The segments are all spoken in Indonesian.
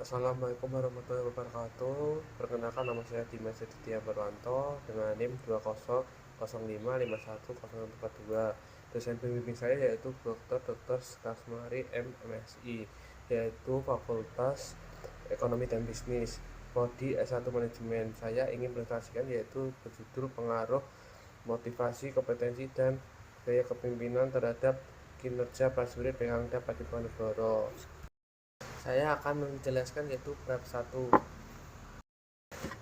Assalamualaikum warahmatullahi wabarakatuh. Perkenalkan, nama saya Dimas Aditya Barwanto dengan NIM 2005510142. Dosen pembimbing saya yaitu Dr. Kasmari MSI, yaitu Fakultas Ekonomi dan Bisnis, Prodi S1 Manajemen. Saya ingin presentasikan yaitu berjudul pengaruh motivasi, kompetensi, dan gaya kepemimpinan terhadap kinerja prajurit Pangdam Padiponegoro. Saya akan menjelaskan yaitu bab 1.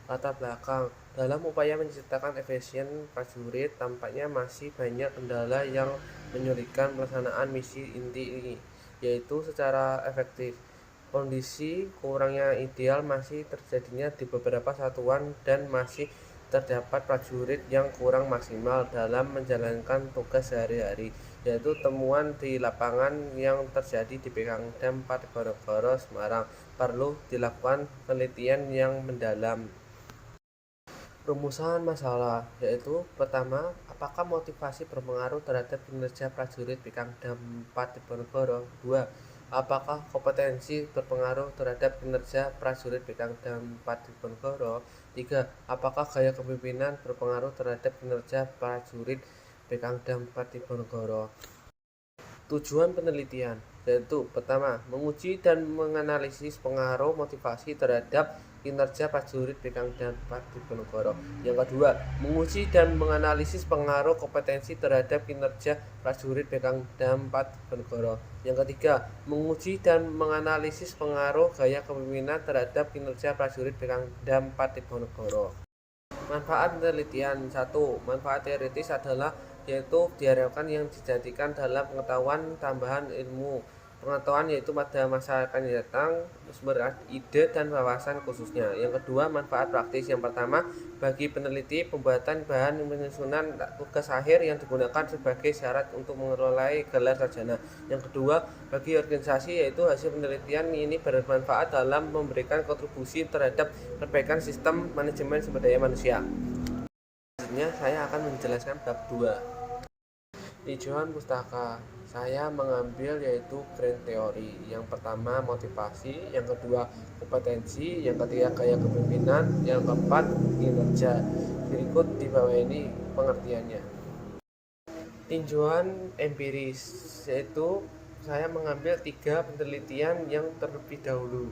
Latar belakang. Dalam upaya menciptakan efisien prajurit, tampaknya masih banyak kendala yang menyulitkan pelaksanaan misi inti ini, yaitu secara efektif. Kondisi kurangnya ideal masih terjadinya di beberapa satuan dan masih terdapat prajurit yang kurang maksimal dalam menjalankan tugas sehari-hari, yaitu temuan di lapangan yang terjadi di Pangdam Padiponegoro Semarang. Perlu dilakukan penelitian yang mendalam. Rumusan masalah, yaitu pertama, apakah motivasi berpengaruh terhadap kinerja prajurit Pangdam Padiponegoro? 2. Apakah kompetensi berpengaruh terhadap kinerja prajurit Pangdam Padiponegoro? 3. Apakah gaya kepemimpinan berpengaruh terhadap kinerja prajurit Pangdam Padiponegoro? Tujuan penelitian, yaitu pertama, menguji dan menganalisis pengaruh motivasi terhadap kinerja prajurit Pangdam Padiponegoro. Yang kedua, menguji dan menganalisis pengaruh kompetensi terhadap kinerja prajurit Pangdam Padiponegoro. Yang ketiga, menguji dan menganalisis pengaruh gaya kepemimpinan terhadap kinerja prajurit Pangdam Padiponegoro. Manfaat penelitian. 1. Manfaat teoritis adalah yaitu diharapkan yang dijadikan dalam pengetahuan tambahan ilmu pengetahuan, yaitu pada masa akan datang, sumber ide dan wawasan khususnya. Yang kedua, manfaat praktis. Yang pertama, bagi peneliti, pembuatan bahan penyusunan tugas akhir yang digunakan sebagai syarat untuk mengelola gelar sarjana. Yang kedua, bagi organisasi, yaitu hasil penelitian ini bermanfaat dalam memberikan kontribusi terhadap perbaikan sistem manajemen sumber daya manusia. Selanjutnya saya akan menjelaskan bab 2. Tujuan pustaka. Saya mengambil yaitu grand teori. Yang pertama motivasi, yang kedua kompetensi, yang ketiga gaya kepemimpinan, yang keempat kinerja. Berikut di bawah ini pengertiannya. Tinjauan empiris, yaitu saya mengambil 3 penelitian yang terlebih dahulu.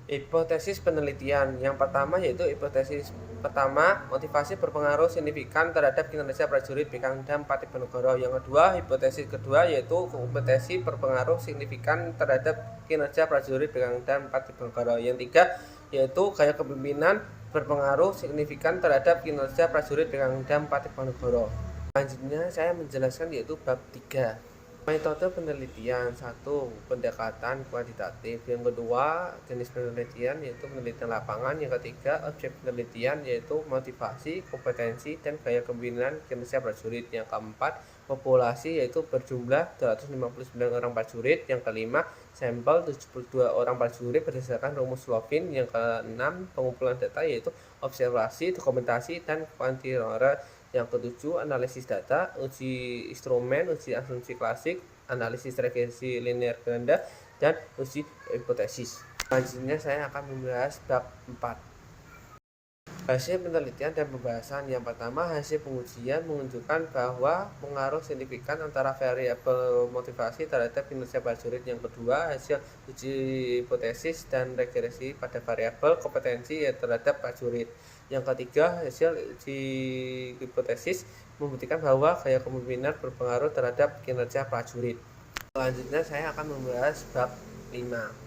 Hipotesis penelitian. Yang pertama yaitu hipotesis pertama, motivasi berpengaruh signifikan terhadap kinerja prajurit Pangdam Padiponegoro. Yang kedua, hipotesis kedua yaitu kompetensi berpengaruh signifikan terhadap kinerja prajurit Pangdam Padiponegoro. Yang tiga yaitu gaya kepemimpinan berpengaruh signifikan terhadap kinerja prajurit Pangdam Padiponegoro. Selanjutnya saya menjelaskan yaitu bab 3. Metode penelitian. 1. Pendekatan kuantitatif. Yang kedua, jenis penelitian yaitu penelitian lapangan. Yang ketiga, objek penelitian yaitu motivasi, kompetensi, dan gaya kepemimpinan kinerja prajurit. Yang keempat, populasi yaitu berjumlah 259 orang prajurit. Yang kelima, sampel 72 orang prajurit berdasarkan rumus Lovin. Yang keenam, pengumpulan data yaitu observasi, dokumentasi, dan kuantitatif. Yang ketujuh, analisis data, uji instrumen, uji asumsi klasik, analisis regresi linear ganda, dan uji hipotesis. Selanjutnya saya akan membahas bab 4. Hasil penelitian dan pembahasan. Yang pertama, hasil pengujian menunjukkan bahwa pengaruh signifikan antara variabel motivasi terhadap kinerja prajurit. Yang kedua, hasil uji hipotesis dan regresi pada variabel kompetensi terhadap prajurit. Yang ketiga, hasil uji hipotesis membuktikan bahwa gaya kepemimpinan berpengaruh terhadap kinerja prajurit. Selanjutnya saya akan membahas bab 5.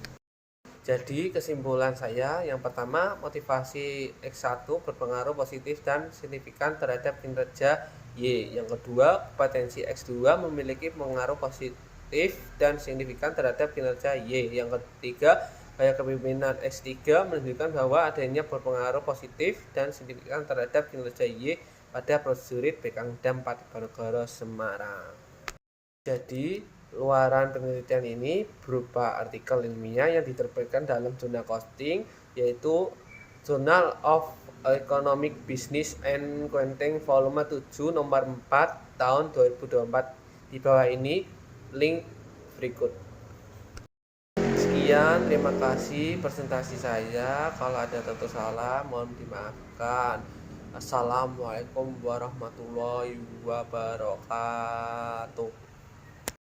Jadi kesimpulan saya, yang pertama, motivasi X1 berpengaruh positif dan signifikan terhadap kinerja Y. Yang kedua, kompetensi X2 memiliki pengaruh positif dan signifikan terhadap kinerja Y. Yang ketiga, gaya kepemimpinan X3 menunjukkan bahwa adanya berpengaruh positif dan signifikan terhadap kinerja Y pada prajurit Pangdam Padiponegoro Semarang. Jadi luaran penelitian ini berupa artikel ilmiah yang diterbitkan dalam jurnal costing, yaitu Journal of Economic Business and Accounting volume 7 nomor 4 tahun 2024. Di bawah ini link berikut. Sekian, terima kasih presentasi saya. Kalau ada tentu salah, mohon dimaafkan. Assalamualaikum warahmatullahi wabarakatuh.